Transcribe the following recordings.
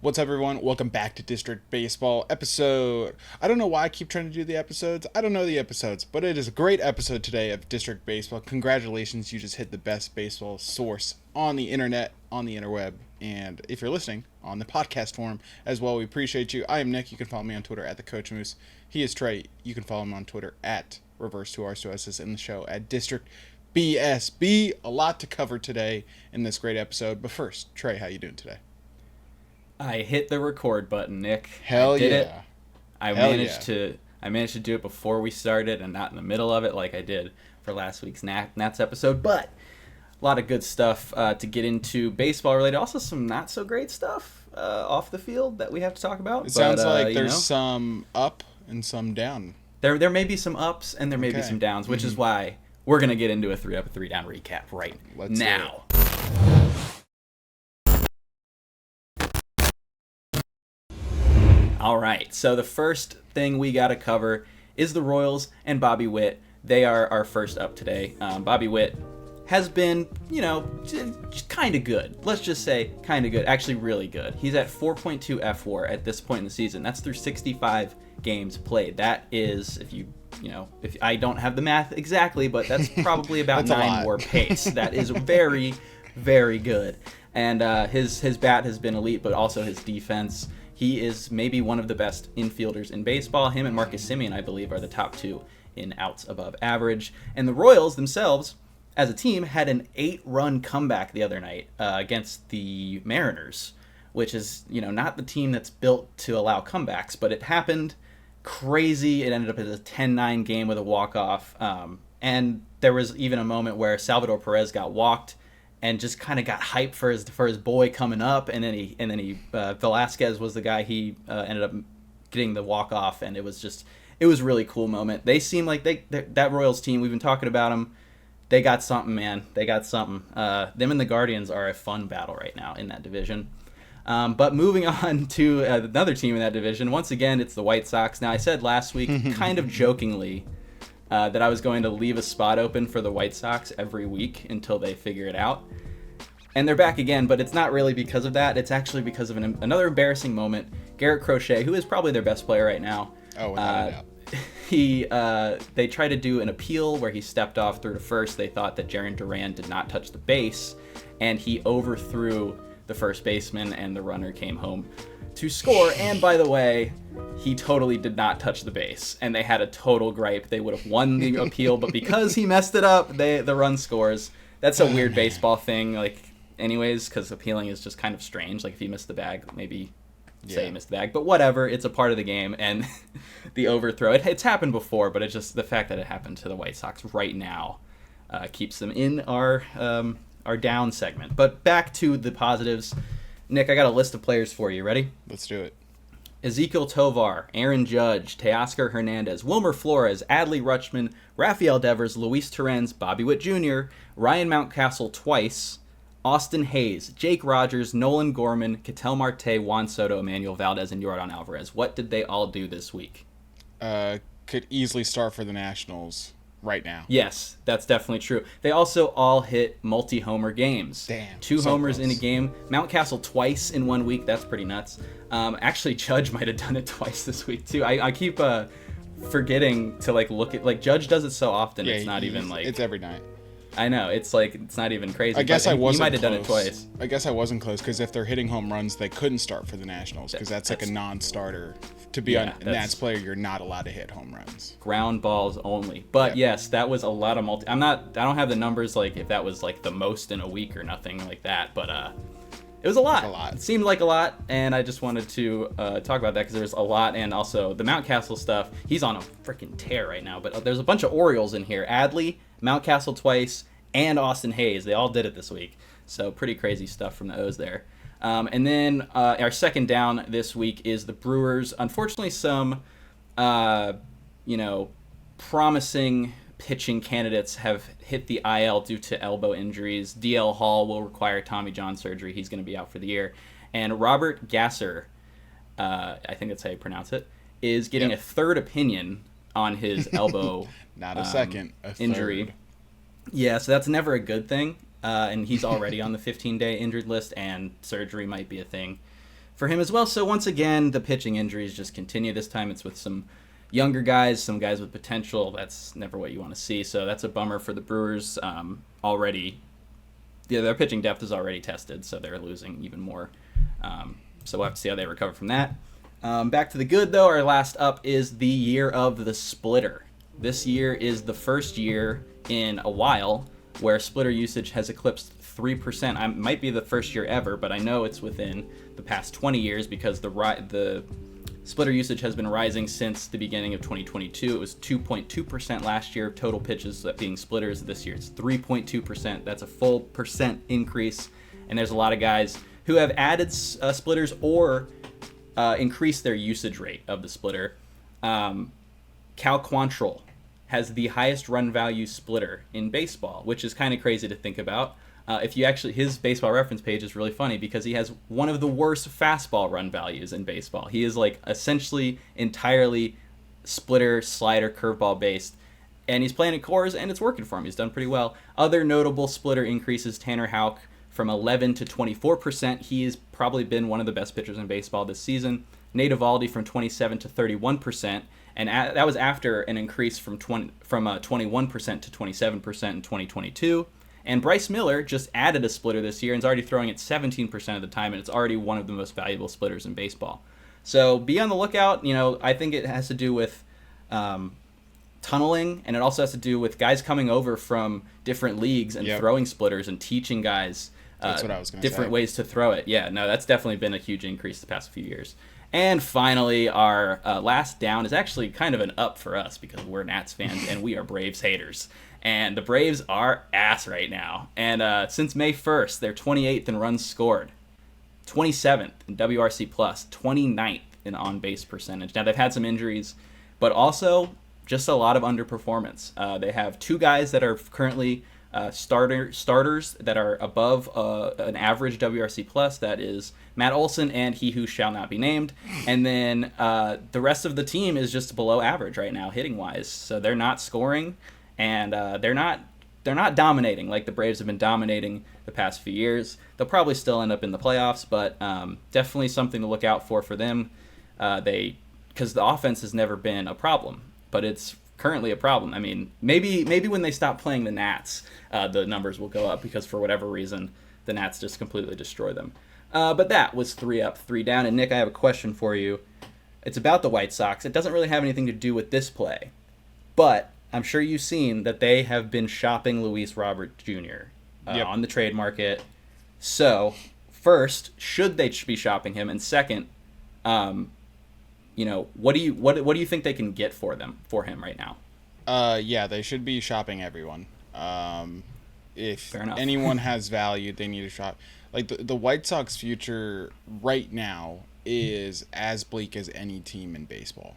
What's up, everyone? Welcome back to District Baseball episode. I don't know why I keep trying to do the episodes. I don't know the episodes, but it is a great episode today of District Baseball. Congratulations, you just hit the best baseball source on the internet, on the interweb, and if you're listening, on the podcast form as well. We appreciate you. I am Nick. You can follow me on Twitter at the Coach Moose. He is Trey. You can follow him on Twitter at Reverse2Rs2Ss in the show at District BSB. A lot to cover today in this great episode. But first, Trey, how you doing today? I hit the record button, Nick. Hell I did yeah. it. I managed to do it before we started and not in the middle of it like I did for last week's Nats episode. But a lot of good stuff to get into baseball related. Also some not so great stuff off the field that we have to talk about. It sounds like there's some up and some down. There may be some ups and there may be some downs, which is why we're going to get into a 3-up, 3-down recap right now. All right, so the first thing we got to cover is the Royals and Bobby Witt. They are our first up today. Bobby Witt has been, kind of good. Let's just say kind of good. Actually, really good. He's at 4.2 F4 at this point in the season. That's through 65 games played. That is, if I don't have the math exactly, but that's probably about 9 more pace. That is very, very good. And his bat has been elite, but also his defense. He is maybe one of the best infielders in baseball. Him and Marcus Semien, I believe, are the top 2 in outs above average. And the Royals themselves, as a team, had an 8-run comeback the other night against the Mariners, which is, not the team that's built to allow comebacks, but it happened crazy. It ended up as a 10-9 game with a walk-off. And there was even a moment where Salvador Perez got walked and just kind of got hyped for his boy coming up, and then he Velasquez was the guy he ended up getting the walk off, and it was a really cool moment. They seem like that Royals team, we've been talking about them. They got something, man. They got something. Them and the Guardians are a fun battle right now in that division. But moving on to another team in that division, once again it's the White Sox. Now I said last week, kind of jokingly, that I was going to leave a spot open for the White Sox every week until they figure it out. And they're back again, but it's not really because of that. It's actually because of another embarrassing moment. Garrett Crochet, who is probably their best player right now. Oh, without a doubt. They tried to do an appeal where he stepped off through to first. They thought that Jarren Duran did not touch the base, and he overthrew the first baseman, and the runner came home to score. And by the way, he totally did not touch the base, and they had a total gripe. They would have won the appeal, but because he messed it up, the run scores. That's a weird baseball thing, anyways, because appealing is just kind of strange. Like, if he missed the bag, maybe say he missed the bag, but whatever. It's a part of the game, and the overthrow. It's happened before, but it's just the fact that it happened to the White Sox right now keeps them in our down segment. But back to the positives. Nick, I got a list of players for you. Ready? Let's do it. Ezekiel Tovar, Aaron Judge, Teoscar Hernandez, Wilmer Flores, Adley Rutschman, Rafael Devers, Luis Torrens, Bobby Witt Jr., Ryan Mountcastle twice, Austin Hayes, Jake Rogers, Nolan Gorman, Ketel Marte, Juan Soto, Emmanuel Valdez, and Yordan Alvarez. What did they all do this week? Could easily start for the Nationals right now. Yes, that's definitely true. They also all hit multi-homer games. Damn. 2 homers close. in a game. Mountcastle twice in 1 week. That's pretty nuts. Actually, Judge might have done it twice this week, too. I keep forgetting to look at... Judge does it so often, it's not even It's every night. I know, it's not even crazy. I guess I wasn't. He might have done it twice. I guess I wasn't close because if they're hitting home runs, they couldn't start for the Nationals because that's like a non-starter. To be a Nats player, you're not allowed to hit home runs. Ground balls only. But yes, that was a lot of I don't have the numbers if that was the most in a week or nothing like that, but it was a lot. It seemed like a lot, and I just wanted to talk about that because there's a lot, and also the Mountcastle stuff. He's on a freaking tear right now, but there's a bunch of Orioles in here. Adley, Mountcastle twice, and Austin Hayes. They all did it this week. So pretty crazy stuff from the O's there. And then our second down this week is the Brewers. Unfortunately, some, promising pitching candidates have hit the IL due to elbow injuries. DL Hall will require Tommy John surgery. He's going to be out for the year. And Robert Gasser, I think that's how you pronounce it, is getting a third opinion on his elbow Not a second, a injury. third. Yeah, so that's never a good thing. And he's already on the 15-day injured list, and surgery might be a thing for him as well. So once again, the pitching injuries just continue. This time it's with some younger guys, some guys with potential. That's never what you want to see. So that's a bummer for the Brewers. Already, their pitching depth is already tested, so they're losing even more. So we'll have to see how they recover from that. Back to the good, though. Our last up is the year of the splitter. This year is the first year in a while where splitter usage has eclipsed 3%. It might be the first year ever, but I know it's within the past 20 years because the splitter usage has been rising since the beginning of 2022. It was 2.2% last year of total pitches being splitters. This year it's 3.2%. That's a full percent increase. And there's a lot of guys who have added splitters or increased their usage rate of the splitter. Cal Quantrill has the highest run value splitter in baseball, which is kind of crazy to think about. His baseball reference page is really funny because he has one of the worst fastball run values in baseball. He is like essentially entirely splitter, slider, curveball based, and he's playing at Coors and it's working for him. He's done pretty well. Other notable splitter increases: Tanner Houck from 11 to 24%. He has probably been one of the best pitchers in baseball this season. Nate Eovaldi from 27 to 31%, and that was after an increase from 21% to 27% in 2022. And Bryce Miller just added a splitter this year and is already throwing it 17% of the time, and it's already one of the most valuable splitters in baseball. So be on the lookout. I think it has to do with tunneling, and it also has to do with guys coming over from different leagues and throwing splitters and teaching guys different ways to throw it. Yeah, no, that's definitely been a huge increase the past few years. And finally, our last down is actually kind of an up for us because we're Nats fans and we are Braves haters. And the Braves are ass right now. And since May 1st, they're 28th in runs scored, 27th in WRC+, 29th in on-base percentage. Now, they've had some injuries, but also just a lot of underperformance. They have two guys that are currently starters that are above an average WRC+. That is Matt Olson and he who shall not be named. And then the rest of the team is just below average right now, hitting-wise. So they're not scoring. And they're not dominating like the Braves have been dominating the past few years. They'll probably still end up in the playoffs, but definitely something to look out for them. Because the offense has never been a problem, but it's currently a problem. I mean, maybe when they stop playing the Nats, the numbers will go up because for whatever reason, the Nats just completely destroy them. But that was 3 up, 3 down. And Nick, I have a question for you. It's about the White Sox. It doesn't really have anything to do with this play, but I'm sure you've seen that they have been shopping Luis Robert Jr. On the trade market. So, first, should they be shopping him? And second, what do you think they can get for him right now? Yeah, they should be shopping everyone. If anyone has value, they need to shop. Like the White Sox future right now is as bleak as any team in baseball.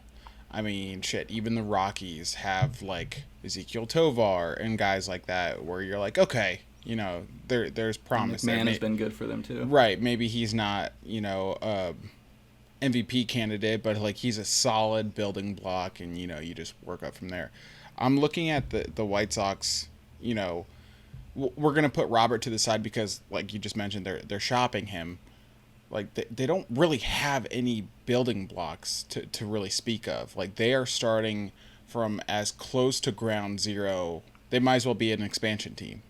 I mean, shit, even the Rockies have, like, Ezekiel Tovar and guys like that where you're like, okay, there's promise there. McMahon has been good for them, too. Right. Maybe he's not, MVP candidate, but, like, he's a solid building block and, you just work up from there. I'm looking at the White Sox, we're going to put Robert to the side because, like you just mentioned, they're shopping him. Like, they don't really have any building blocks to really speak of. Like, they are starting from as close to ground zero. They might as well be an expansion team.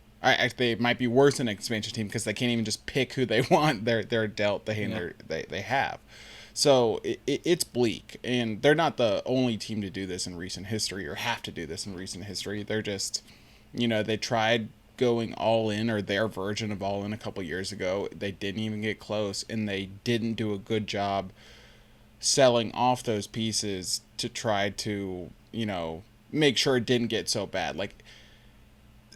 They might be worse than an expansion team because they can't even just pick who they want. They're dealt the hand they have. So it's bleak. And they're not the only team to do this in recent history or have to do this in recent history. They're just, they tried going all in or their version of all in a couple years ago. They didn't even get close, and they didn't do a good job selling off those pieces to try to make sure it didn't get so bad. Like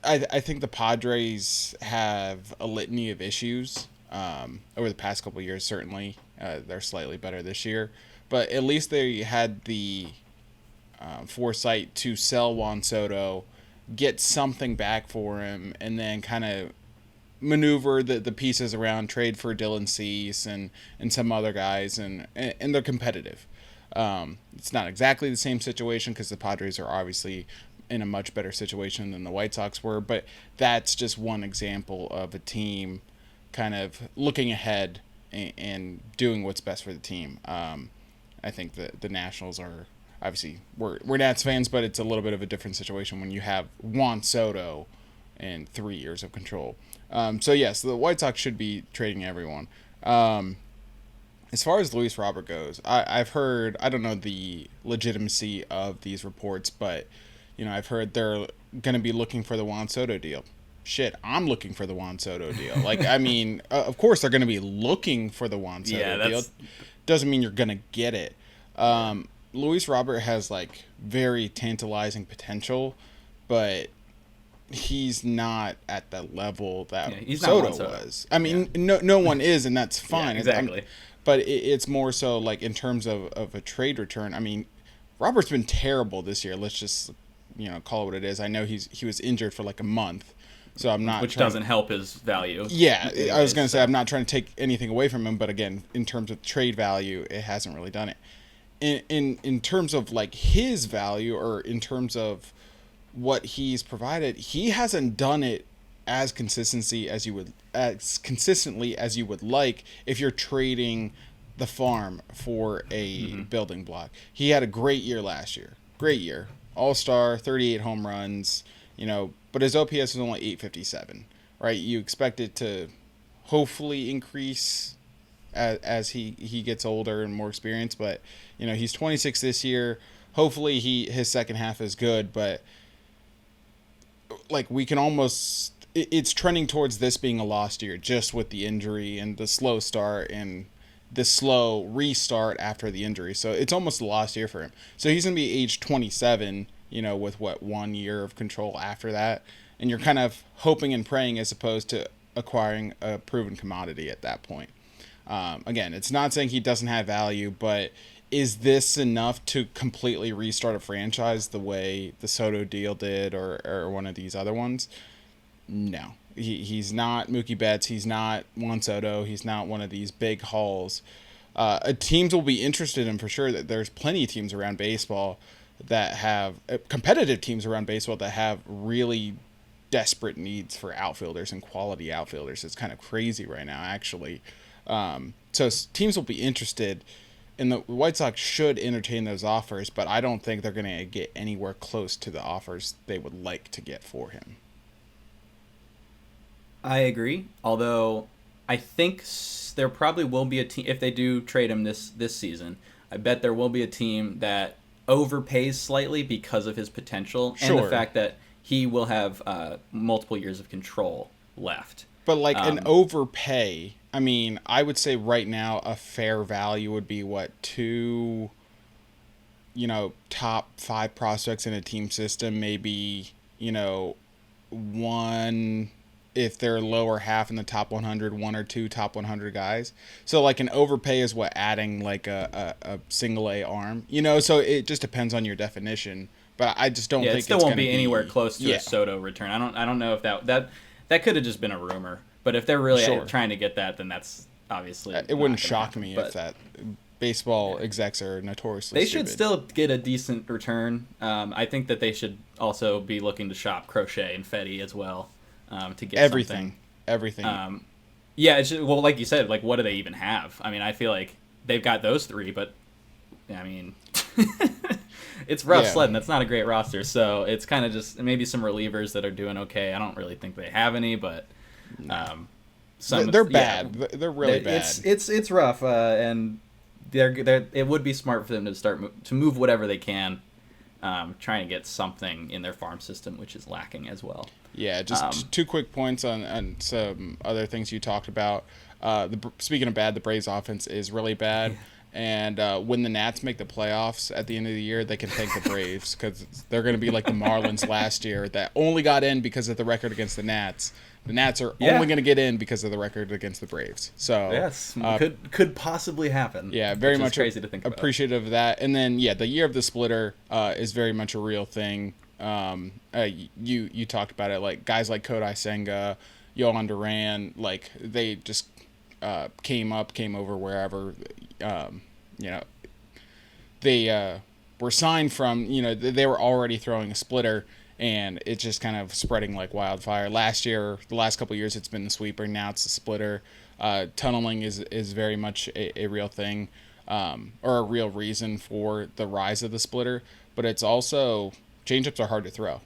I think the Padres have a litany of issues over the past couple years. Certainly they're slightly better this year, but at least they had the foresight to sell Juan Soto, get something back for him, and then kind of maneuver the pieces around, trade for Dylan Cease and some other guys, and they're competitive. It's not exactly the same situation because the Padres are obviously in a much better situation than the White Sox were, but that's just one example of a team kind of looking ahead and doing what's best for the team. I think that the Nationals are obviously we're Nats fans, but it's a little bit of a different situation when you have Juan Soto and 3 years of control. So yes, the White Sox should be trading everyone. As far as Luis Robert goes, I've heard, I don't know the legitimacy of these reports, but I've heard they're going to be looking for the Juan Soto deal. Shit, I'm looking for the Juan Soto deal. Like, I mean, of course they're going to be looking for the Juan Soto deal. Doesn't mean you're going to get it. Luis Robert has like very tantalizing potential, but he's not at the level that Soto was. I mean, no one is, and that's fine. Yeah, exactly. But it's more so like in terms of a trade return. I mean, Robert's been terrible this year. Let's just call it what it is. I know he was injured for like a month, so I'm not. Which doesn't help his value. Yeah, I was gonna say I'm not trying to take anything away from him, but again, in terms of trade value, it hasn't really done it. In terms of like his value, or in terms of what he's provided, he hasn't done it as consistently as you would like if you're trading the farm for a building block. He had a great year last year. Great year. All-star, 38 home runs, but his OPS was only 857, right? You expect it to hopefully increase as he gets older and more experienced, but he's 26 this year. Hopefully his second half is good, but like we can almost, it's trending towards this being a lost year just with the injury and the slow start and the slow restart after the injury. So it's almost a lost year for him. So he's going to be age 27, with 1 year of control after that. And you're kind of hoping and praying as opposed to acquiring a proven commodity at that point. Again, it's not saying he doesn't have value, but is this enough to completely restart a franchise the way the Soto deal did or one of these other ones? No. He's not Mookie Betts. He's not Juan Soto. He's not one of these big hauls. Teams will be interested in for sure. That there's plenty of teams around baseball that have competitive teams around baseball that have really desperate needs for outfielders and quality outfielders. It's kind of crazy right now, actually. So teams will be interested, and the White Sox should entertain those offers, but I don't think they're going to get anywhere close to the offers they would like to get for him. I agree, although I think there probably will be a team, if they do trade him this season, I bet there will be a team that overpays slightly because of his potential and the fact that he will have multiple years of control left. But like an overpay, I mean, I would say right now a fair value would be two, top 5 prospects in a team system, maybe, one, if they're lower half in the top 100, 1 or 2 top 100 guys. So like an overpay is adding like a single A arm, so it just depends on your definition. But I just don't think it still won't be anywhere close to a Soto return. I don't know if that could have just been a rumor. But if they're really trying to get that, then that's obviously it wouldn't shock me if that. Baseball execs are notoriously stupid. Should still get a decent return. I think that they should also be looking to shop Crochet and Fetty as well to get everything. It's just, well, like you said, like what do they even have? I mean, I feel like they've got those 3, but I mean, it's rough sledding. That's not a great roster, so it's kind of just maybe some relievers that are doing okay. I don't really think they have any, but. They're bad. They're really bad. It's rough, and it would be smart for them to start to move whatever they can, trying to get something in their farm system, which is lacking as well. Yeah, just 2 quick points on some other things you talked about. Speaking of bad, the Braves offense is really bad. And when the Nats make the playoffs at the end of the year, they can thank the Braves because they're going to be like the Marlins last year that only got in because of the record against the Nats. The Nats are only going to get in because of the record against the Braves. So yes, could possibly happen. Yeah, very much crazy to think about. Appreciative of that. And then the year of the splitter is very much a real thing. You talked about it, like guys like Kodai Senga, Yohan Duran, like they just came over wherever they were signed from. They were already throwing a splitter. and it's just kind of spreading like wildfire. The last couple of years, it's been the sweeper. Now it's the splitter. Tunneling is very much a real thing, or a real reason for the rise of the splitter. But it's also, changeups are hard to throw.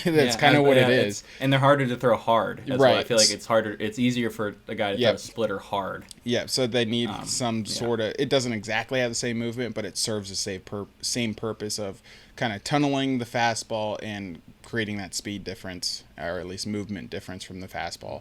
That's kind of what it is. And they're harder to throw hard as well. I feel like it's easier for a guy to throw a splitter hard. Yeah, so they need some sort of, it doesn't exactly have the same movement, but it serves the same purpose of kind of tunneling the fastball and creating that speed difference, or at least movement difference from the fastball.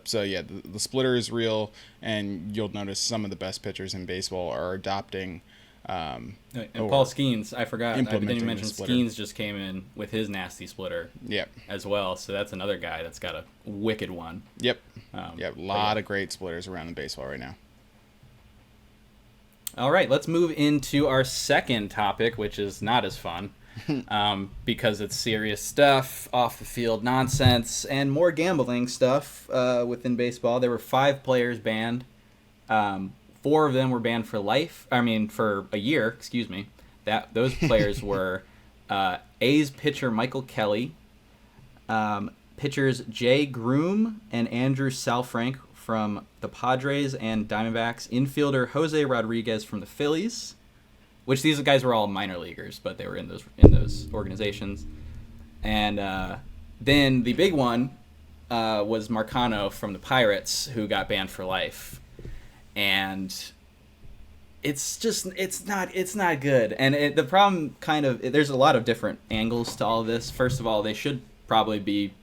So yeah, the splitter is real, and you'll notice some of the best pitchers in baseball are adopting and Paul Skeens, I forgot. I didn't even mention splitter. Skeens just came in with his nasty splitter. Yep. As well, so that's another guy that's got a wicked one. Yep. A lot of great splitters around in baseball right now. All right, let's move into our second topic, which is not as fun, because it's serious stuff, off the field nonsense, and more gambling stuff within baseball. There were 5 players banned. 4 of them were banned for for a year, excuse me. Those players were A's pitcher Michael Kelly, pitchers Jay Groom and Andrew Salfrank from the Padres and Diamondbacks, infielder Jose Rodriguez from the Phillies, which these guys were all minor leaguers, but they were in those organizations. And then the big one was Marcano from the Pirates, who got banned for life. And it's not good. And the problem there's a lot of different angles to all this. First of all, they should be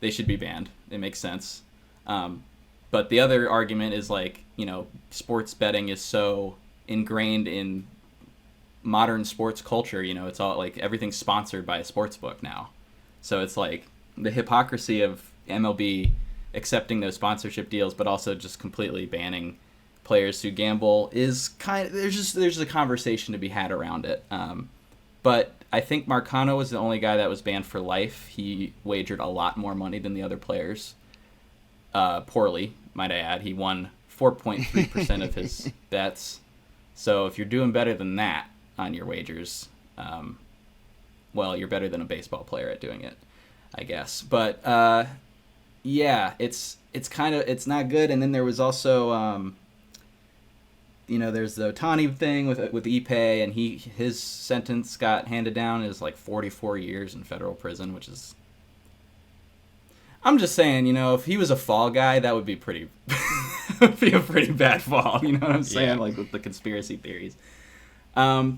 banned. It makes sense. But the other argument is sports betting is so ingrained in modern sports culture. It's all everything's sponsored by a sports book now. So it's the hypocrisy of MLB accepting those sponsorship deals, but also just completely banning players who gamble is there's a conversation to be had around it. But I think Marcano was the only guy that was banned for life. He wagered a lot more money than the other players. Poorly, might I add. He won 4.3% of his bets. So if you're doing better than that on your wagers, you're better than a baseball player at doing it, I guess. But it's not good. And then there was also there's the Ohtani thing with Ipe, and his sentence got handed down as 44 years in federal prison, which is, I'm just saying, if he was a fall guy, that would be pretty would be a pretty bad fall. You know what I'm saying? Yeah. With the conspiracy theories. I'll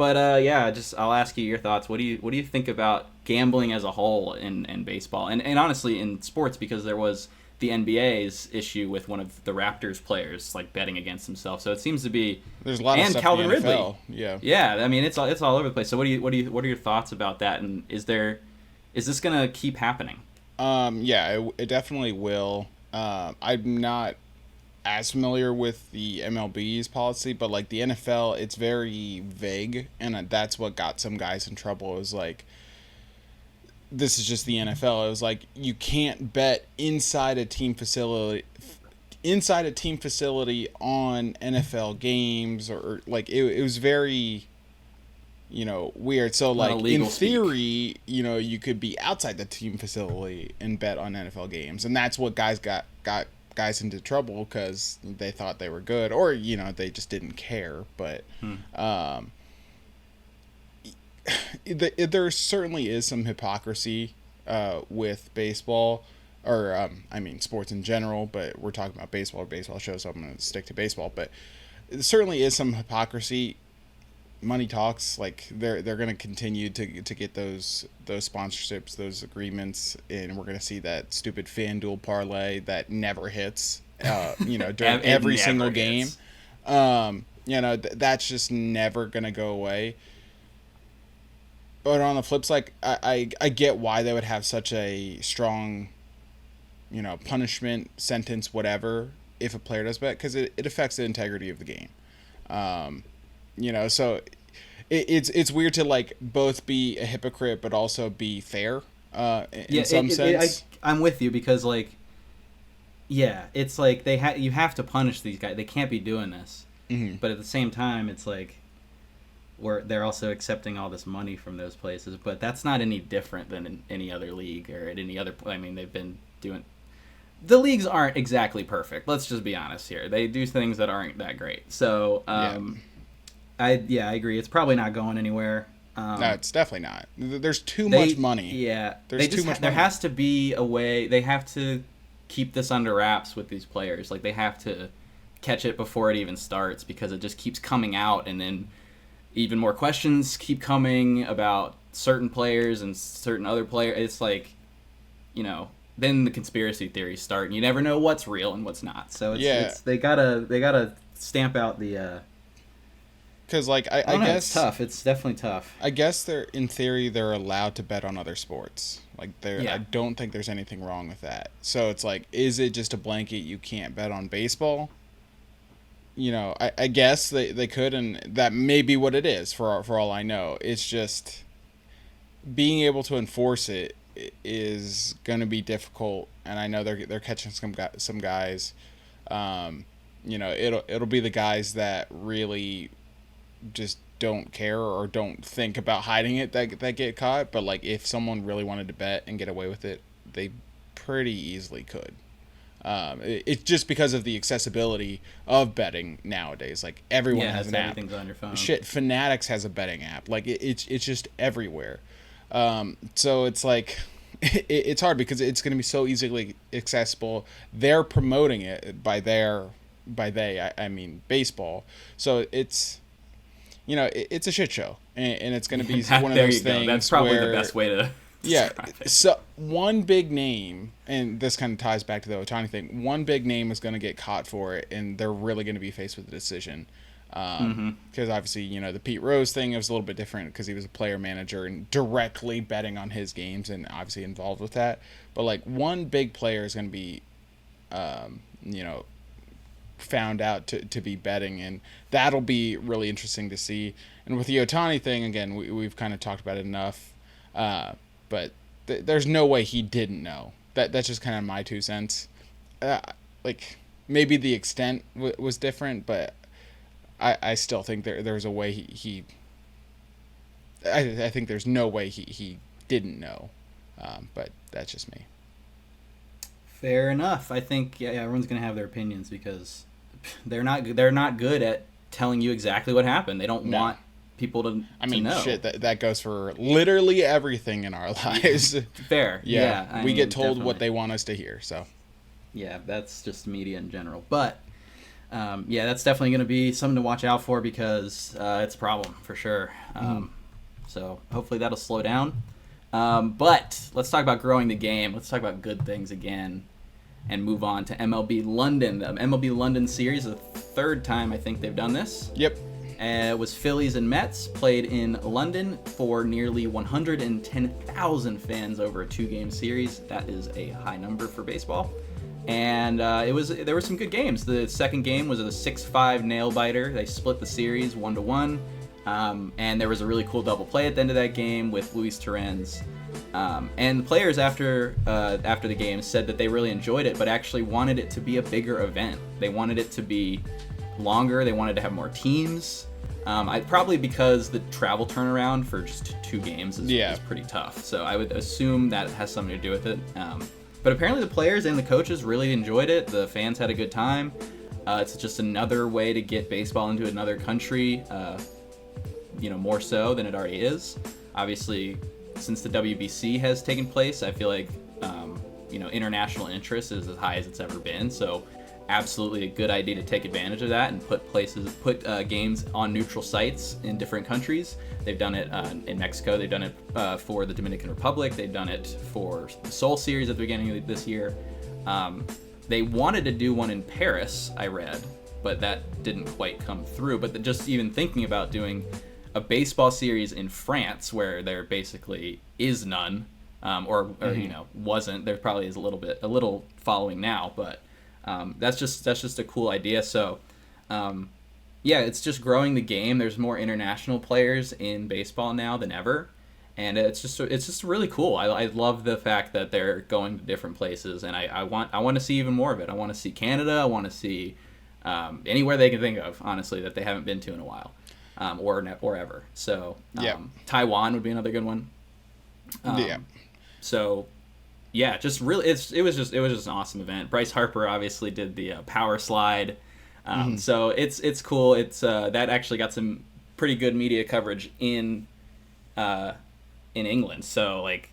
ask you your thoughts. What do you think about gambling as a whole in baseball, and honestly in sports, because there was the NBA's issue with one of the Raptors players betting against himself. So it seems to be, there's a lot of stuff Calvin in the Ridley. NFL. Yeah. I mean, it's all over the place. So what are your thoughts about that? And is this gonna keep happening? It definitely will. I'm not as familiar with the MLB's policy, but the NFL, it's very vague, and that's what got some guys in trouble. It was this is just the NFL. It was you can't bet inside a team facility on NFL games, or it was very weird. So in theory, you could be outside the team facility and bet on NFL games, and that's what guys got guys into trouble because they thought they were good, or they just didn't care. But there certainly is some hypocrisy with baseball, or sports in general, but we're talking about baseball or baseball shows, so I'm going to stick to baseball. But there certainly is some hypocrisy. Money talks. They're going to continue to get those sponsorships, those agreements, and we're going to see that stupid FanDuel parlay that never hits during every single game. That's just never going to go away. But on the flip side, I get why they would have such a strong, punishment, sentence, whatever, if a player does bet, because it affects the integrity of the game. So it's weird to both be a hypocrite but also be fair in some sense. I'm with you, because it's you have to punish these guys. They can't be doing this. Mm-hmm. But at the same time, it's where they're also accepting all this money from those places, but that's not any different than in any other league or at any other. I mean, they've been doing. The leagues aren't exactly perfect. Let's just be honest here. They do things that aren't that great. So, I agree. It's probably not going anywhere. No, it's definitely not. There's too much money. Yeah, there's too much money. There has to be a way. They have to keep this under wraps with these players. Like, they have to catch it before it even starts, because it just keeps coming out, and then even more questions keep coming about certain players and certain other players. It's like, then the conspiracy theories start, and you never know what's real and what's not. So it's they gotta stamp out the. Because I guess it's tough. It's definitely tough. I guess they're allowed to bet on other sports. I don't think there's anything wrong with that. So it's like, is it just a blanket you can't bet on baseball? I guess they could, and that may be what it is for all I know. It's just being able to enforce it is going to be difficult, and I know they're catching some guys. It'll be the guys that really just don't care or don't think about hiding it that get caught. But if someone really wanted to bet and get away with it, they pretty easily could. It's just because of the accessibility of betting nowadays. Everyone has an app. Everything's on your phone. Shit, Fanatics has a betting app. It's just everywhere. So it's it's hard because it's going to be so easily accessible. They're promoting it I mean baseball. So it's it's a shit show, and it's going to be one of those things. That's probably the best way to. Yeah, so one big name, and this kind of ties back to the Ohtani thing, one big name is going to get caught for it, and they're really going to be faced with a decision. Because obviously, the Pete Rose thing was a little bit different because he was a player manager and directly betting on his games and obviously involved with that. But one big player is going to be, found out to be betting, and that'll be really interesting to see. And with the Ohtani thing, again, we've kind of talked about it enough. But there's no way he didn't know. That's just kind of my 2 cents. Maybe the extent was different, but I still think there's a way he I think there's no way he didn't know. But that's just me. Fair enough. I think everyone's gonna have their opinions because they're not good at telling you exactly what happened. They don't want people to know. Shit, that goes for literally everything in our lives. Fair. Yeah. We get told definitely what they want us to hear, so. Yeah, that's just media in general. But, that's definitely going to be something to watch out for because it's a problem for sure. So hopefully that'll slow down. But let's talk about growing the game. Let's talk about good things again and move on to MLB London. The MLB London series, the third time I think they've done this. Yep. It was Phillies and Mets, played in London for nearly 110,000 fans over a 2-game series. That is a high number for baseball. And there were some good games. The second game was a 6-5 nail-biter. They split the series 1-1. And there was a really cool double play at the end of that game with Luis Torrens. And the players after the game said that they really enjoyed it, but actually wanted it to be a bigger event. They wanted it to be longer. They wanted to have more teams. Probably because the travel turnaround for just 2 games is pretty tough. So I would assume that has something to do with it. But apparently the players and the coaches really enjoyed it. The fans had a good time. It's just another way to get baseball into another country, more so than it already is. Obviously, since the WBC has taken place, I feel like, international interest is as high as it's ever been. So absolutely a good idea to take advantage of that and put games on neutral sites in different countries. They've done it in Mexico. They've done it for the Dominican Republic. They've done it for the Seoul series at the beginning of this year. They wanted to do one in Paris, I read, but that didn't quite come through. But just even thinking about doing a baseball series in France where there basically is none, or wasn't. There probably is a little following now, but that's just a cool idea. So, it's just growing the game. There's more international players in baseball now than ever, and it's just really cool. I love the fact that they're going to different places, and I want to see even more of it. I want to see Canada. I want to see anywhere they can think of, honestly, that they haven't been to in a while. or ever. So Yeah. Taiwan would be another good one. Yeah. So yeah, just really, it was just an awesome event. Bryce Harper obviously did the power slide. So it's cool. It's that actually got some pretty good media coverage in England. So like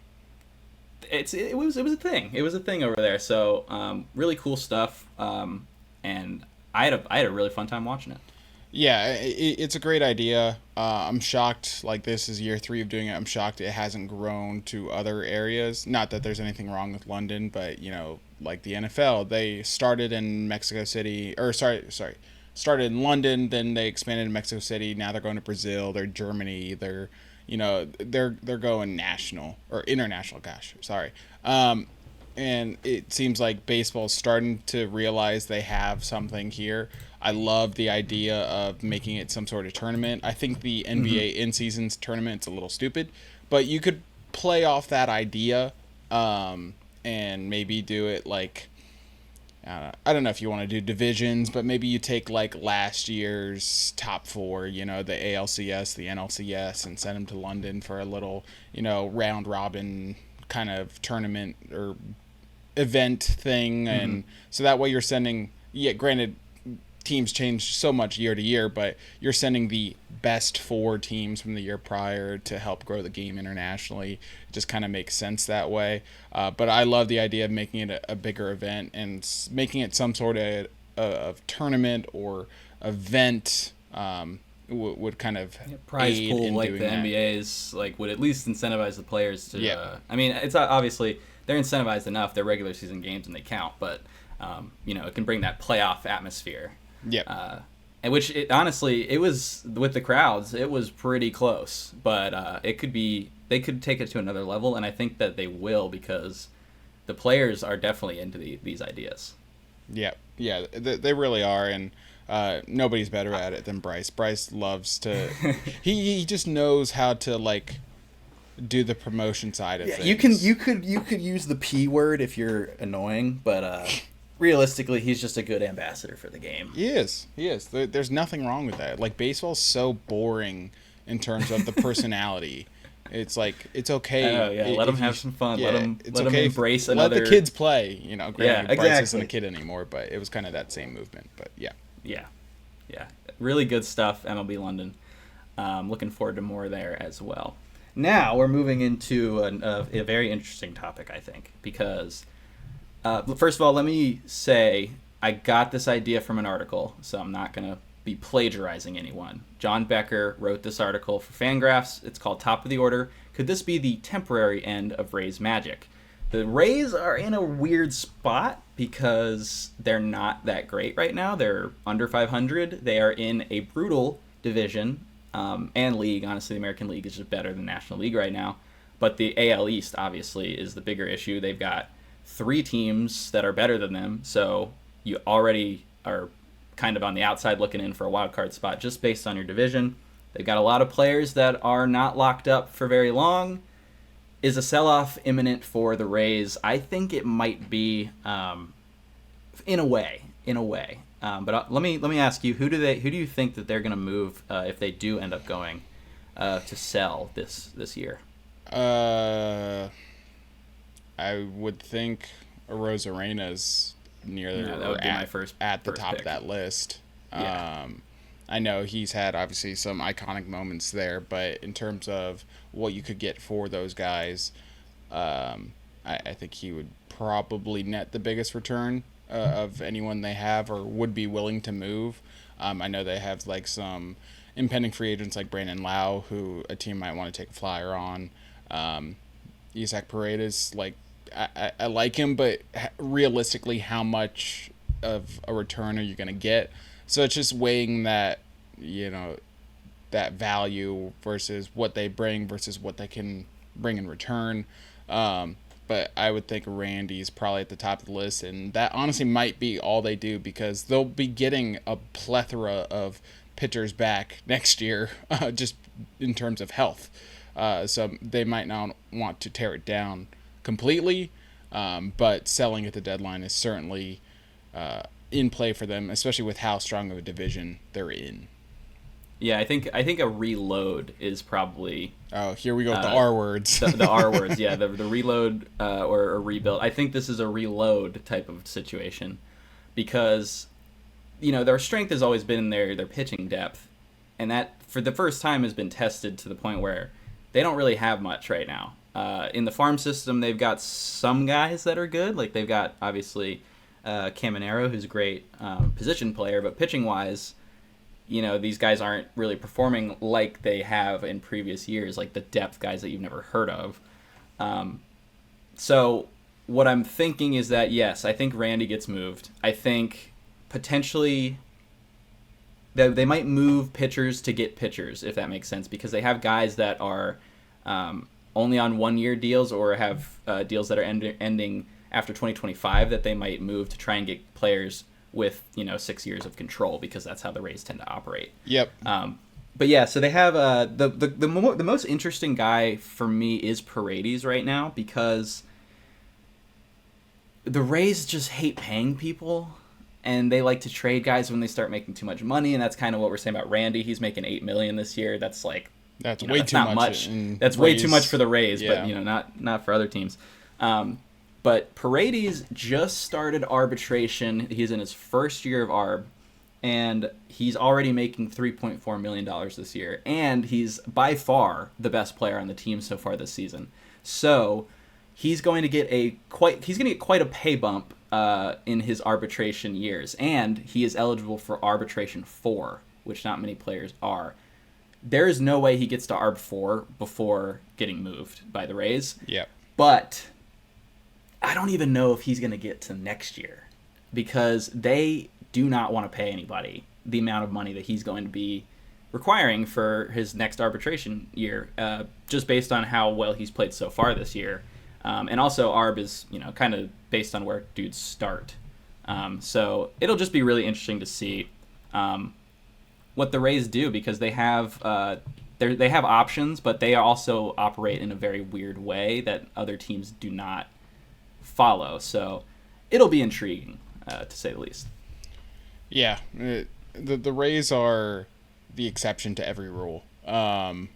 it was a thing. It was a thing over there. So really cool stuff. And I had a really fun time watching it. Yeah, it's a great idea. I'm shocked, like, this is year 3 of doing it. I'm shocked it hasn't grown to other areas. Not that there's anything wrong with London, but, you know, like the NFL, they started in Mexico City, or started in London, then they expanded to Mexico City. Now they're going to Brazil, they're Germany, they're, you know, they're going national, or international, gosh, sorry. And it seems like baseball's starting to realize they have something here. I love the idea of making it some sort of tournament. I think the NBA in-season tournament's a little stupid, but you could play off that idea, and maybe do it like, I don't know if you want to do divisions, but maybe you take like last year's top 4, you know, the ALCS, the NLCS, and send them to London for a little, you know, round robin kind of tournament or event thing. And so that way you're sending, yeah, granted, teams change so much year to year, but you're sending the best 4 teams from the year prior to help grow the game internationally. It just kind of makes sense that way. But I love the idea of making it a bigger event and making it some sort of tournament or event. Would kind of prize aid pool in like doing the that. NBA's like would at least incentivize the players to. Yeah. I mean, it's obviously they're incentivized enough. They're regular season games and they count, but you know, it can bring that playoff atmosphere. Yeah. And which honestly, it was with the crowds, it was pretty close, but they could take it to another level, and I think that they will because the players are definitely into these ideas. Yeah, they really are, and nobody's better at it than Bryce. Bryce loves to. he just knows how to like do the promotion side of things. You could use the P word if you're annoying, but realistically, he's just a good ambassador for the game. He is. There's nothing wrong with that. Like, baseball's so boring in terms of the personality. It's like, it's okay. Oh yeah, let them have some fun. Yeah, let them okay embrace another. Let the kids play. You know, granted, Yeah, Bryce exactly. isn't a kid anymore, but it was kind of that same movement. But yeah. Yeah, really good stuff. MLB London. Looking forward to more there as well. Now we're moving into a very interesting topic, I think, because first of all, let me say I got this idea from an article, so I'm not gonna be plagiarizing anyone. John Becker wrote this article for Fangraphs. It's called Top of the Order. Could this be the temporary end of Rays magic? The Rays are in a weird spot because they're not that great right now. They're under 500. They are in a brutal division and league. Honestly, the American League is just better than National League right now. But the AL East, obviously, is the bigger issue. They've got 3 teams that are better than them. So you already are kind of on the outside looking in for a wild card spot just based on your division. They've got a lot of players that are not locked up for very long. Is a sell-off imminent for the Rays? I think it might be, in a way. But let me ask you, who do you think that they're going to move if they do end up going to sell this year? I would think Arozarena's that would be my first at the first top pick. of that list. Yeah. I know he's had obviously some iconic moments there, but in terms of what you could get for those guys, I think he would probably net the biggest return of anyone they have or would be willing to move. I know they have like some impending free agents like Brandon Lau, who a team might want to take a flyer on. Isaac Paredes, like I like him, but realistically, how much of a return are you going to get? So it's just weighing that, you know, that value versus what they bring versus what they can bring in return. But I would think Randy's probably at the top of the list, and that honestly might be all they do because they'll be getting a plethora of pitchers back next year, just in terms of health. So they might not want to tear it down completely, but selling at the deadline is certainly in play for them, especially with how strong of a division they're in. Yeah, I think a reload is probably Oh, here we go with the R words. the R words. Yeah, the reload or a rebuild. I think this is a reload type of situation because their strength has always been in their pitching depth, and that for the first time has been tested to the point where they don't really have much right now. In the farm system, they've got some guys that are good. Like they've got obviously Caminero, who's a great position player, but pitching wise, these guys aren't really performing like they have in previous years, like the depth guys that you've never heard of. So what I'm thinking is that, yes, I think Randy gets moved. I think potentially they might move pitchers to get pitchers, if that makes sense, because they have guys that are only on 1-year deals or have deals that are ending after 2025 that they might move to try and get players with 6 years of control, because that's how the Rays tend to operate. Yep. But yeah, so they have the most interesting guy for me is Paredes right now, because the Rays just hate paying people, and they like to trade guys when they start making too much money, and that's kind of what we're saying about Randy. He's making $8 million this year. That's like that's way too much. That's way too much for the Rays, yeah. but not for other teams. But Paredes just started arbitration. He's in his first year of arb, and he's already making $3.4 million this year. And he's by far the best player on the team so far this season. So he's going to get quite a pay bump in his arbitration years. And he is eligible for arbitration 4, which not many players are. There is no way he gets to arb 4 before getting moved by the Rays. Yep. But I don't even know if he's going to get to next year, because they do not want to pay anybody the amount of money that he's going to be requiring for his next arbitration year, just based on how well he's played so far this year. And also arb is, kind of based on where dudes start. So it'll just be really interesting to see what the Rays do, because they have they have options, but they also operate in a very weird way that other teams do not follow. So it'll be intriguing, to say the least. Yeah, the Rays are the exception to every rule. Yeah,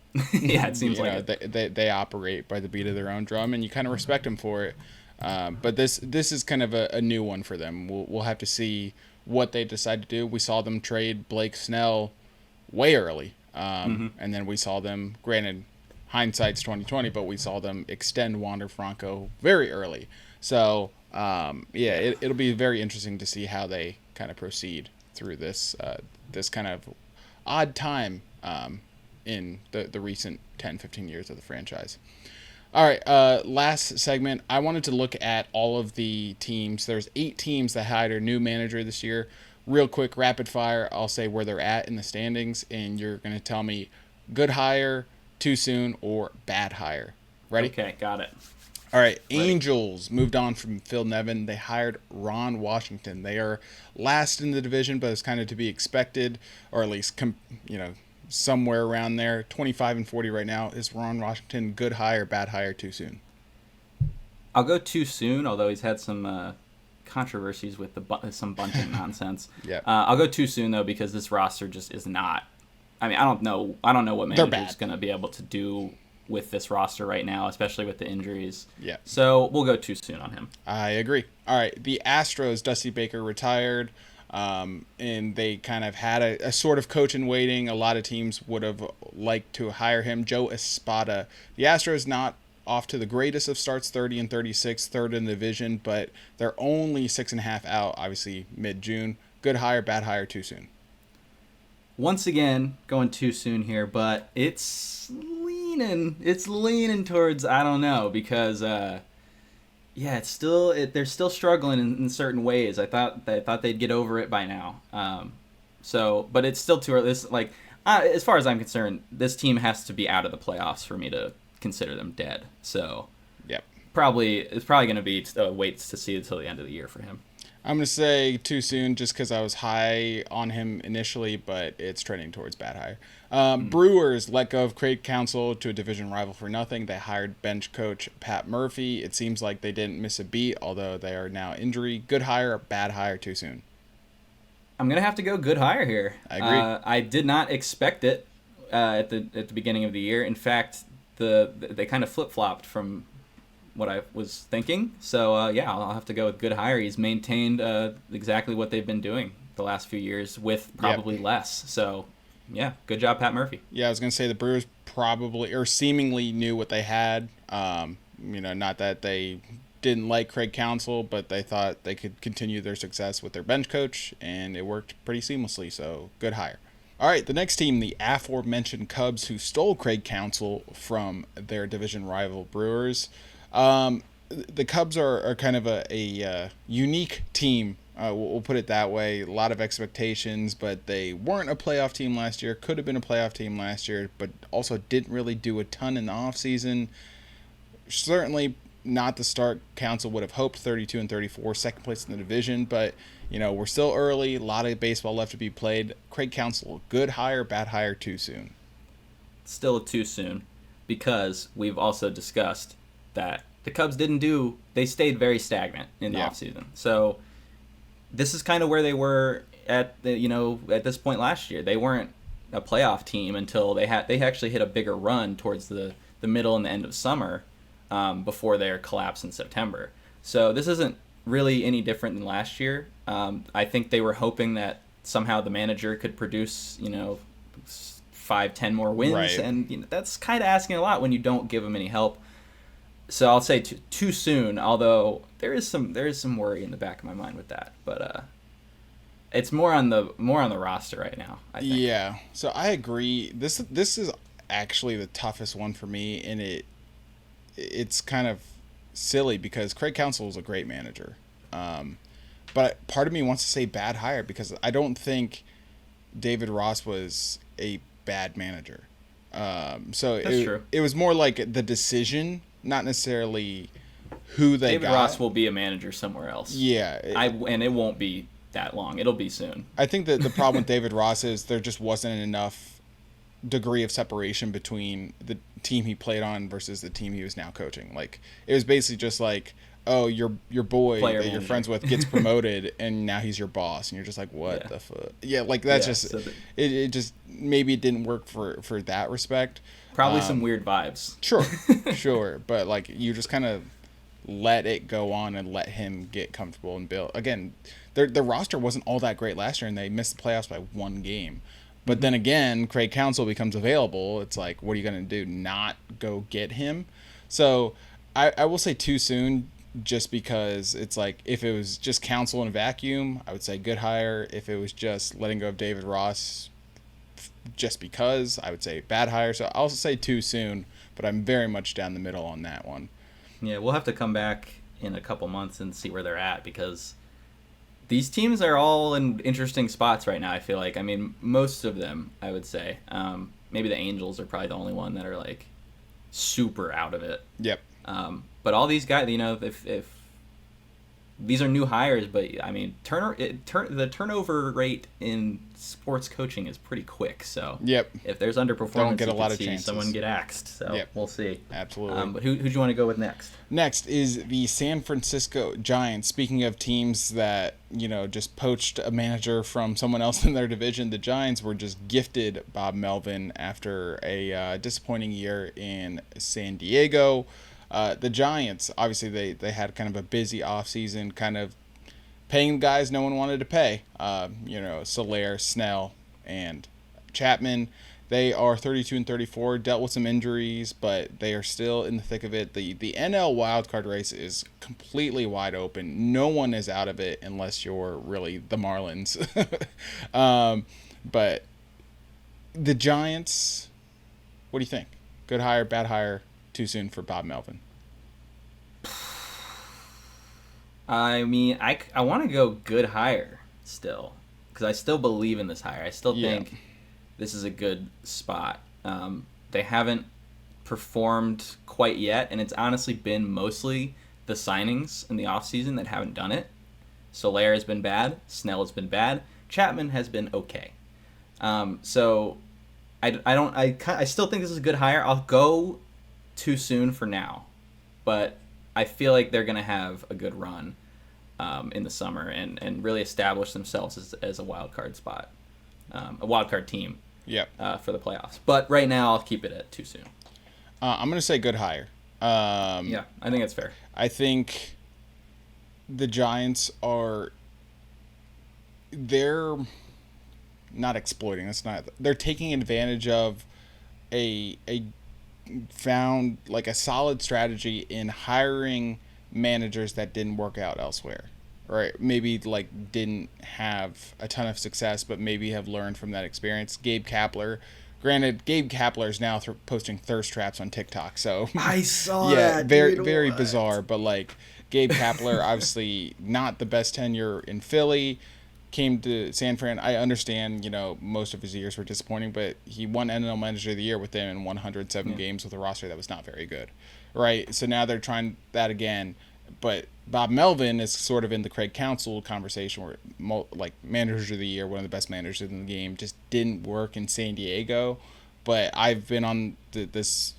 it seems like they operate by the beat of their own drum, and you kind of respect them for it. But this is kind of a new one for them. We'll have to see what they decide to do. We saw them trade Blake Snell way early, and then we saw them. Granted, hindsight's 2020, but we saw them extend Wander Franco very early. So it'll be very interesting to see how they kind of proceed through this kind of odd time in the recent 10-15 years of the franchise. All right, last segment. I wanted to look at all of the teams. There's 8 teams that hired a new manager this year. Real quick, rapid fire, I'll say where they're at in the standings, and you're going to tell me good hire, too soon, or bad hire. Ready? Okay, got it. All right, Angels moved on from Phil Nevin. They hired Ron Washington. They are last in the division, but it's kind of to be expected, or at least somewhere around there. 25-40 right now. Is Ron Washington good hire, bad hire, too soon? I'll go too soon, although he's had some controversies with some bunting nonsense. Yeah. I'll go too soon though, because this roster just is not. I mean, I don't know what manager's going to be able to do with this roster right now, especially with the injuries. Yeah. So we'll go too soon on him. I agree. All right, the Astros, Dusty Baker retired, and they kind of had a sort of coach in waiting. A lot of teams would have liked to hire him. Joe Espada. The Astros not off to the greatest of starts, 30-36, third in the division, but they're only 6.5 out, obviously mid-June. Good hire, bad hire, too soon? Once again, going too soon here, but it's leaning towards, I don't know, because they're still struggling in certain ways. I thought they'd get over it by now. But it's still too early. As far as I'm concerned, this team has to be out of the playoffs for me to consider them dead. So, yep. It's probably going to be wait to see until the end of the year for him. I'm going to say too soon just because I was high on him initially, but it's trending towards bad hire. Brewers let go of Craig Counsell to a division rival for nothing. They hired bench coach Pat Murphy. It seems like they didn't miss a beat, although they are now injury. Good hire, bad hire, too soon? I'm gonna have to go good hire here. I agree. I did not expect it at the beginning of the year. In fact, they kind of flip flopped from what I was thinking. So yeah, I'll have to go with good hire. He's maintained exactly what they've been doing the last few years with probably less. So yeah, good job, Pat Murphy. Yeah, I was gonna say the Brewers probably or seemingly knew what they had. Not that they didn't like Craig Counsell, but they thought they could continue their success with their bench coach, and it worked pretty seamlessly. So good hire. All right, the next team, the aforementioned Cubs, who stole Craig Counsell from their division rival Brewers. The Cubs are kind of a unique team. We'll put it that way. A lot of expectations, but they weren't a playoff team last year. Could have been a playoff team last year, but also didn't really do a ton in the offseason. Certainly not the start Counsell would have hoped, 32 and 34, second place in the division, but we're still early, a lot of baseball left to be played. Craig Counsell, good hire, bad hire, too soon? Still too soon, because we've also discussed that the Cubs they stayed very stagnant in the offseason. So this is kind of where they were at this point last year. They weren't a playoff team until they actually hit a bigger run towards the middle and the end of summer, before their collapse in September. So this isn't really any different than last year. I think they were hoping that somehow the manager could produce 5-10 more wins, right. And that's kind of asking a lot when you don't give them any help. So I'll say too soon, although there is some worry in the back of my mind with that. But it's more on the roster right now, I think. Yeah. So I agree. This is actually the toughest one for me, and it's kind of silly because Craig Counsell is a great manager. But part of me wants to say bad hire because I don't think David Ross was a bad manager. That's true. It was more like the decision, not necessarily who they got. David Ross will be a manager somewhere else. Yeah. And it won't be that long. It'll be soon. I think that the problem with David Ross is there just wasn't enough degree of separation between the team he played on versus the team he was now coaching. Like, it was basically just like, oh, your boy Player that manager. you're friends with gets promoted and now he's your boss, and you're just like, what the fuck? Yeah, like that's it just maybe it didn't work for that respect. Probably some weird vibes. Sure, but like you just kind of let it go on and let him get comfortable and build. Again, their roster wasn't all that great last year, and they missed the playoffs by one game. But then again, Craig Counsell becomes available. It's like, what are you going to do? Not go get him? So I will say too soon, just because it's like if it was just Counsell in a vacuum, I would say good hire. If it was just letting go of David Ross just because, I would say bad hire. So I'll say too soon, but I'm very much down the middle on that one. Yeah, we'll have to come back in a couple months and see where they're at, because these teams are all in interesting spots right now, I feel like. I mean, most of them, I would say. Maybe the Angels are probably the only one that are, like, super out of it. Yep. But all these guys, if these are new hires, but, I mean, the turnover rate in sports coaching is pretty quick. So yep. If there's underperformance, don't get a lot of see chances. Someone get axed. So yep. We'll see. Absolutely. But who do you want to go with next? Next is the San Francisco Giants. Speaking of teams that, just poached a manager from someone else in their division, the Giants were just gifted Bob Melvin after a disappointing year in San Diego. The Giants, obviously, they had kind of a busy offseason, kind of paying guys no one wanted to pay. Soler, Snell, and Chapman. They are 32 and 34, dealt with some injuries, but they are still in the thick of it. The NL wildcard race is completely wide open. No one is out of it unless you're really the Marlins. But the Giants, what do you think? Good hire, bad hire, too soon for Bob Melvin? I mean, I want to go good hire still, because I still believe in this hire. I still think this is a good spot. They haven't performed quite yet, and it's honestly been mostly the signings in the offseason that haven't done it. Soler has been bad. Snell has been bad. Chapman has been okay. So I still think this is a good hire. I'll go too soon for now, but I feel like they're going to have a good run. in the summer and really establish themselves as a wild card spot, a wild card team. Yep. For the playoffs. But right now, I'll keep it at too soon. I'm going to say good hire. Yeah, I think that's fair. I think the Giants they're not exploiting. They're taking advantage of a found like a solid strategy in hiring managers that didn't work out elsewhere. Right, maybe like didn't have a ton of success, but maybe have learned from that experience. Gabe Kapler, granted, Gabe Kapler is now posting thirst traps on TikTok, so I saw yeah, that. very dude, very what? bizarre. But like Gabe Kapler, obviously not the best tenure in Philly. Came to San Fran. I understand, most of his years were disappointing, but he won NL Manager of the Year with them in 107 games with a roster that was not very good, right? So now they're trying that again. But Bob Melvin is sort of in the Craig Counsell conversation where, like, Manager of the Year, one of the best managers in the game, just didn't work in San Diego. But I've been on this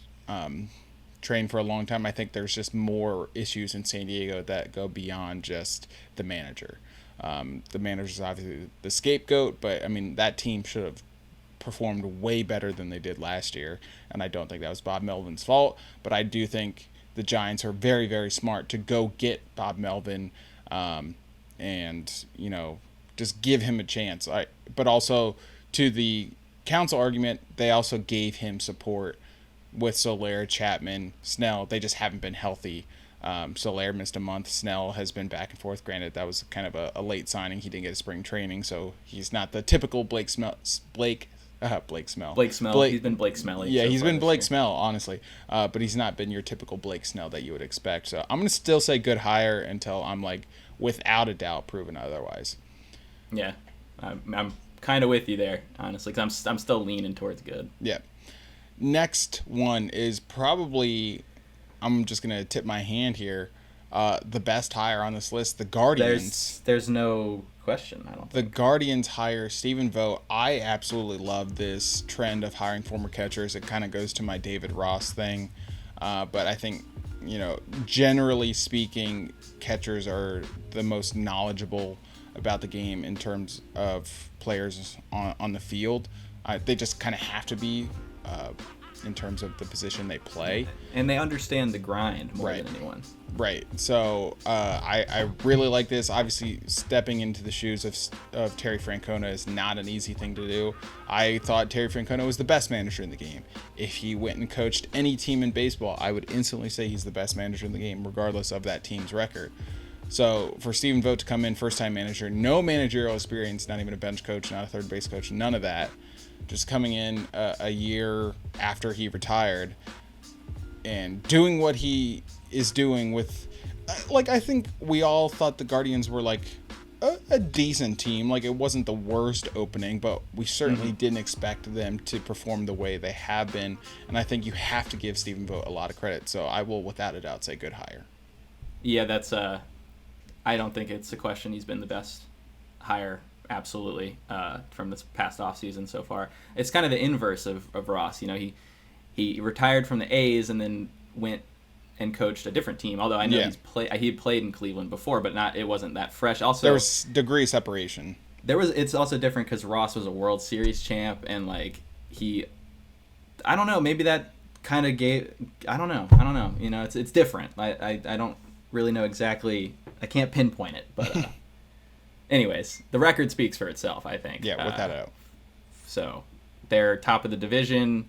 train for a long time. I think there's just more issues in San Diego that go beyond just the manager. The manager's obviously the scapegoat, but, I mean, that team should have performed way better than they did last year. And I don't think that was Bob Melvin's fault. But I do think the Giants are very, very smart to go get Bob Melvin and, just give him a chance. But also, to the Counsell argument, they also gave him support with Soler, Chapman, Snell. They just haven't been healthy. Soler missed a month. Snell has been back and forth. Granted, that was kind of a late signing. He didn't get a spring training, so he's not the typical Blake Smell. Blake Snell. He's been Blake Smelly. Yeah, so he's far been this Blake year. Snell, honestly. But he's not been your typical Blake Snell that you would expect. So I'm going to still say good hire until I'm, like, without a doubt proven otherwise. Yeah, I'm kind of with you there, honestly, because I'm still leaning towards good. Yeah. Next one is probably, I'm just going to tip my hand here, the best hire on this list, the Guardians. There's no question, I don't think. The Guardians hire Stephen Vogt. I absolutely love this trend of hiring former catchers. It kind of goes to my David Ross thing. But I think, generally speaking, catchers are the most knowledgeable about the game in terms of players on the field. They just kind of have to be in terms of the position they play. And they understand the grind more Right. than anyone. Right. So I really like this. Obviously, stepping into the shoes of Terry Francona is not an easy thing to do. I thought Terry Francona was the best manager in the game. If he went and coached any team in baseball, I would instantly say he's the best manager in the game, regardless of that team's record. So for Stephen Vogt to come in, first-time manager, no managerial experience, not even a bench coach, not a third base coach, none of that, just coming in a year after he retired and doing what he is doing with, like, I think we all thought the Guardians were like a decent team. Like, it wasn't the worst opening, but we certainly didn't expect them to perform the way they have been. And I think you have to give Stephen Vogt a lot of credit. So I will, without a doubt, say good hire. Yeah, that's I don't think it's a question. He's been the best hire, absolutely, from this past offseason so far. It's kind of the inverse of Ross. He retired from the A's and then went and coached a different team. Although I know he had played in Cleveland before, but it wasn't that fresh. Also, there was degree separation. It's also different because Ross was a World Series champ, and like I don't know, maybe that kind of gave. I don't know. It's different. I don't really know exactly. I can't pinpoint it, but anyways, the record speaks for itself, I think. Yeah, without a doubt. So they're top of the division.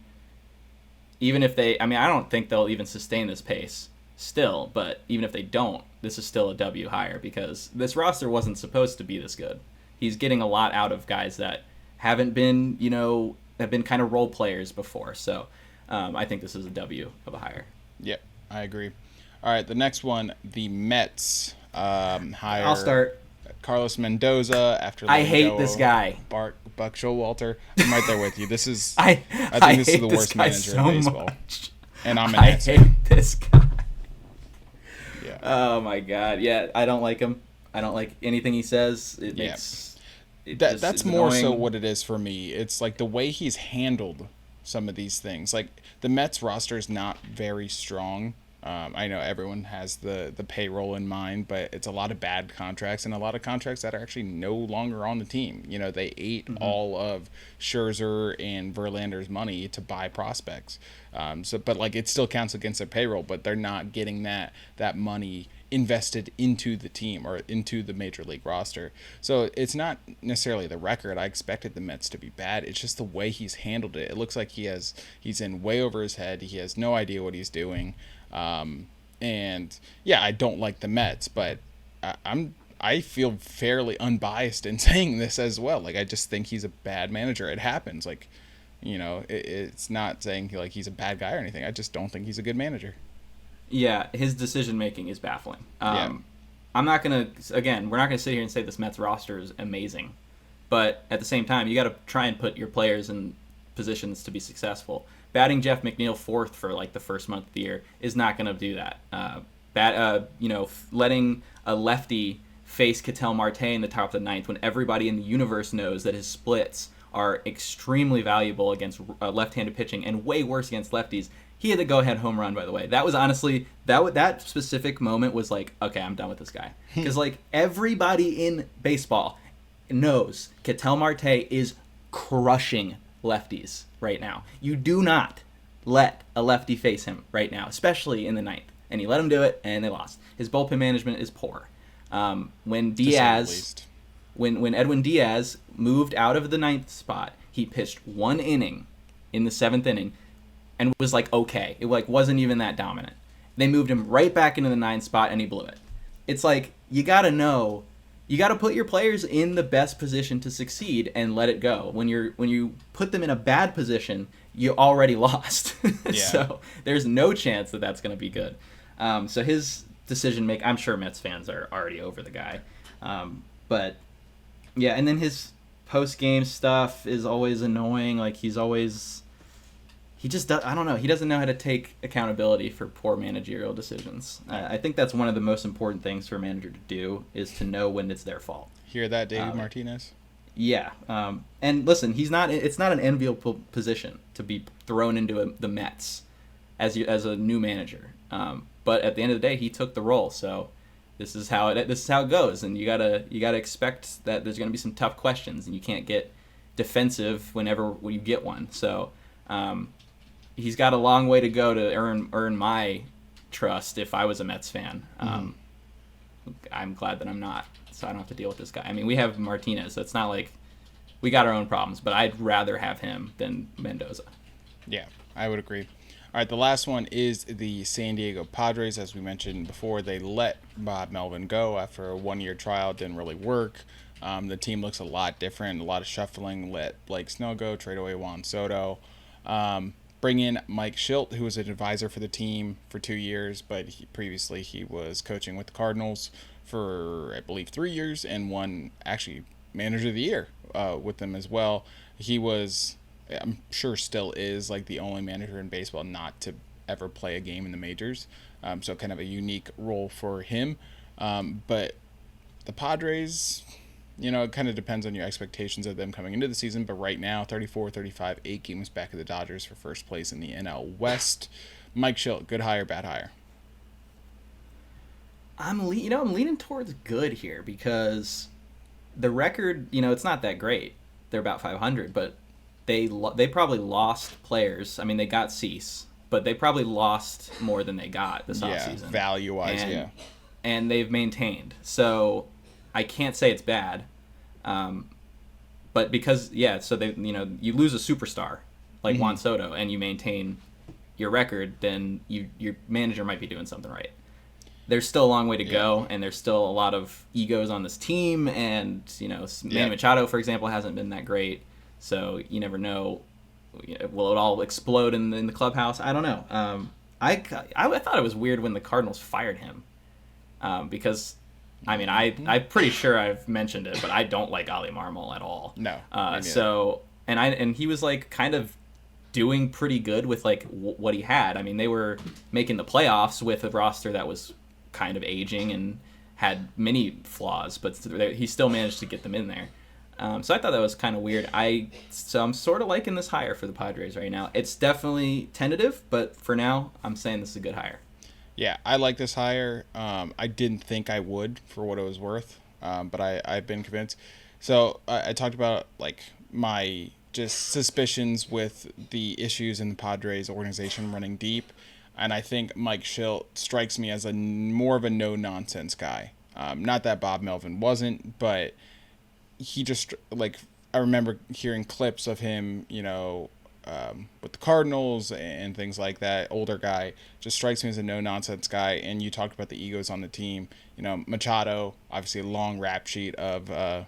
Even if I don't think they'll even sustain this pace still, but even if they don't, this is still a W hire because this roster wasn't supposed to be this good. He's getting a lot out of guys that haven't been, have been kind of role players before. So I think this is a W of a hire. Yep, I agree. All right, the next one, the Mets hire. I'll start. Carlos Mendoza after. I hate this guy. Buck Showalter. I'm right there with you. This is. I think this is the worst manager so in baseball. Much. And I'm an I Mets hate fan. this guy. Yeah. Oh my god. Yeah, I don't like him. I don't like anything he says. It makes. That's more annoying. so what it is for me. It's like the way he's handled some of these things. Like the Mets roster is not very strong. I know everyone has the payroll in mind, but it's a lot of bad contracts and a lot of contracts that are actually no longer on the team. They ate all of Scherzer and Verlander's money to buy prospects. But like it still counts against their payroll, but they're not getting that money invested into the team or into the major league roster. So it's not necessarily the record. I expected the Mets to be bad. It's just the way he's handled it. It looks like he's in way over his head. He has no idea what he's doing. And yeah, I don't like the Mets, but I feel fairly unbiased in saying this as well. Like I just think he's a bad manager. It happens. Like, it's not saying like he's a bad guy or anything. I just don't think he's a good manager. Yeah, his decision making is baffling. Yeah. We're not gonna sit here and say this Mets roster is amazing, but at the same time, you got to try and put your players in positions to be successful. Batting Jeff McNeil fourth for like the first month of the year is not going to do that. Letting a lefty face Ketel Marte in the top of the ninth when everybody in the universe knows that his splits are extremely valuable against left-handed pitching and way worse against lefties. He had the go-ahead home run, by the way. That was honestly that specific moment was like, okay, I'm done with this guy, because like everybody in baseball knows Ketel Marte is crushing lefties right now. You do not let a lefty face him right now, especially in the ninth. And he let him do it, and they lost. His bullpen management is poor. When Edwin Diaz moved out of the ninth spot, he pitched 1 inning in the 7th inning and was like okay. It like wasn't even that dominant. They moved him right back into the 9th spot, and he blew it. It's like you got to put your players in the best position to succeed and let it go. When you put them in a bad position, you already lost. Yeah. So there's no chance that that's going to be good. So his decision make, I'm sure Mets fans are already over the guy. But yeah, and then his post game stuff is always annoying. Like he just I don't know. He doesn't know how to take accountability for poor managerial decisions. I think that's one of the most important things for a manager to do is to know when it's their fault. Hear that, David Martinez? Yeah. And listen, it's not an enviable position to be thrown into the Mets as a new manager. But at the end of the day, he took the role. So this is how it goes. And you gotta expect that there's gonna be some tough questions, and you can't get defensive when you get one. So. He's got a long way to go to earn my trust if I was a Mets fan. I'm glad that I'm not, so I don't have to deal with this guy. I mean, we have Martinez, so it's not like we got our own problems, but I'd rather have him than Mendoza. Yeah, I would agree. All right, the last one is the San Diego Padres. As we mentioned before, they let Bob Melvin go after a 1-year trial. It didn't really work. The team looks a lot different, a lot of shuffling. Let Blake Snell go, trade away Juan Soto. Bring in Mike Schilt, who was an advisor for the team for 2 years, but previously he was coaching with the Cardinals for, I believe, 3 years and won, actually, Manager of the Year with them as well. He was, I'm sure still is, like the only manager in baseball not to ever play a game in the majors. So kind of a unique role for him. But the Padres... it kind of depends on your expectations of them coming into the season. But right now, 34-35, 8 games back of the Dodgers for first place in the NL West. Mike Schilt, good hire, bad hire? I'm leaning towards good here because the record, it's not that great. They're about 500, but they probably lost players. I mean, they got Cease, but they probably lost more than they got this offseason. Value-wise, yeah. And they've maintained. So... I can't say it's bad, but because so they you lose a superstar like Juan Soto and you maintain your record, then your manager might be doing something right. There's still a long way to go, and there's still a lot of egos on this team, and Manny Machado, for example, hasn't been that great, so you never know. Will it all explode in the clubhouse? I don't know. I thought it was weird when the Cardinals fired him, because. I mean, I'm pretty sure I've mentioned it, but I don't like Ali Marmol at all. No. And he was like kind of doing pretty good with like what he had. I mean, they were making the playoffs with a roster that was kind of aging and had many flaws, but he still managed to get them in there. So I thought that was kind of weird. So I'm sort of liking this hire for the Padres right now. It's definitely tentative, but for now, I'm saying this is a good hire. Yeah, I like this hire. I didn't think I would for what it was worth, but I've been convinced. So I talked about like my just suspicions with the issues in the Padres organization running deep, and I think Mike Schilt strikes me as a more of a no nonsense guy. Not that Bob Melvin wasn't, but he just like I remember hearing clips of him, with the Cardinals and things like that. Older guy just strikes me as a no nonsense guy. And you talked about the egos on the team. Machado, obviously a long rap sheet of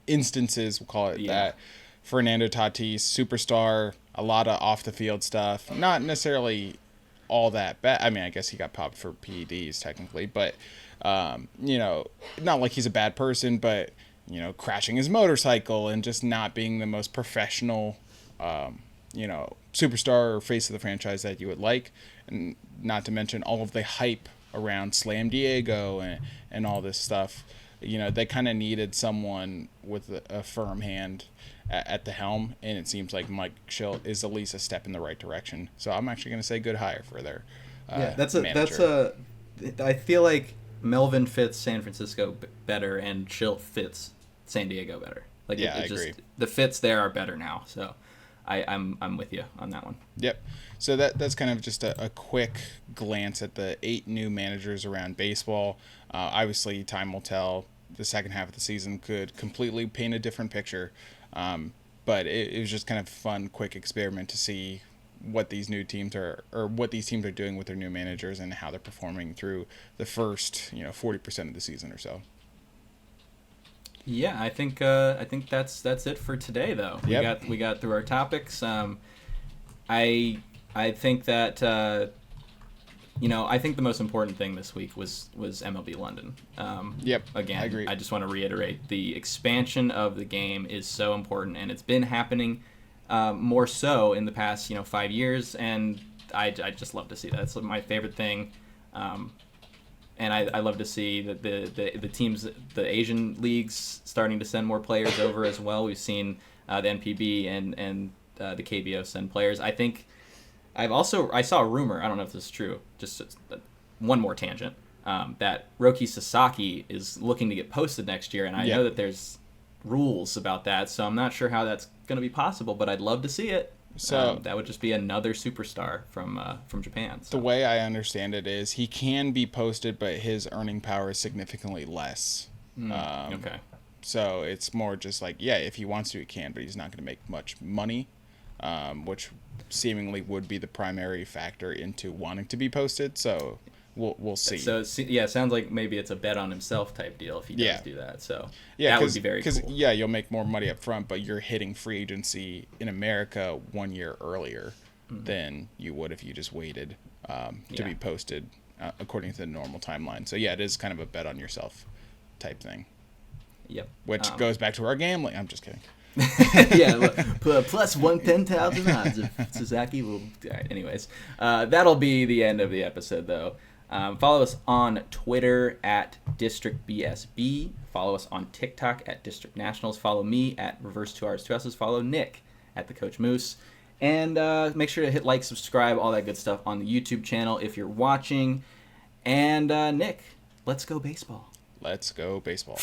instances, we'll call it that. Fernando Tatis, superstar, a lot of off the field stuff. Not necessarily all that bad. I mean, I guess he got popped for PEDs technically, but not like he's a bad person, but crashing his motorcycle and just not being the most professional, superstar or face of the franchise that you would like, and not to mention all of the hype around Slam Diego and all this stuff. They kind of needed someone with a firm hand at the helm, and it seems like Mike Schilt is at least a step in the right direction. So I'm actually going to say good hire for their manager. I feel like Melvin fits San Francisco better, and Schilt fits San Diego better. Like I agree. The fits there are better now. So I'm with you on that one. Yep. So that's kind of just a quick glance at the 8 new managers around baseball. Obviously, time will tell. The second half of the season could completely paint a different picture. But it was just kind of a fun, quick experiment to see what these new teams are, or what these teams are doing with their new managers and how they're performing through the first, 40% of the season or so. Yeah, I think that's it for today, though. Yep. We got through our topics. I think that I think the most important thing this week was MLB London. Yep. Again, I agree. I just want to reiterate the expansion of the game is so important, and it's been happening more so in the past 5 years, and I just love to see that. It's my favorite thing. And I love to see that the teams, the Asian leagues, starting to send more players over as well. We've seen the NPB and the KBO send players. I think I saw a rumor. I don't know if this is true. Just one more tangent. That Roki Sasaki is looking to get posted next year, and I know that there's rules about that, so I'm not sure how that's going to be possible. But I'd love to see it. So that would just be another superstar from Japan. So. The way I understand it is he can be posted, but his earning power is significantly less. Okay. So it's more just like, if he wants to, he can, but he's not going to make much money, which seemingly would be the primary factor into wanting to be posted. So we'll see. So it sounds like maybe it's a bet on himself type deal if he does do that. So that would be very cool. Because you'll make more money up front, but you're hitting free agency in America 1 year earlier than you would if you just waited to be posted according to the normal timeline. So it is kind of a bet on yourself type thing. Yep. Which goes back to our gambling. I'm just kidding. Plus 110,000 odds if Sasaki will. All right, anyways, that'll be the end of the episode, though. Follow us on Twitter at DistrictBSB. Follow us on TikTok at District Nationals. Follow me at Reverse 2 R's 2 S's. Follow Nick at the Coach Moose. And make sure to hit like, subscribe, all that good stuff on the YouTube channel if you're watching. And Nick, let's go baseball. Let's go baseball.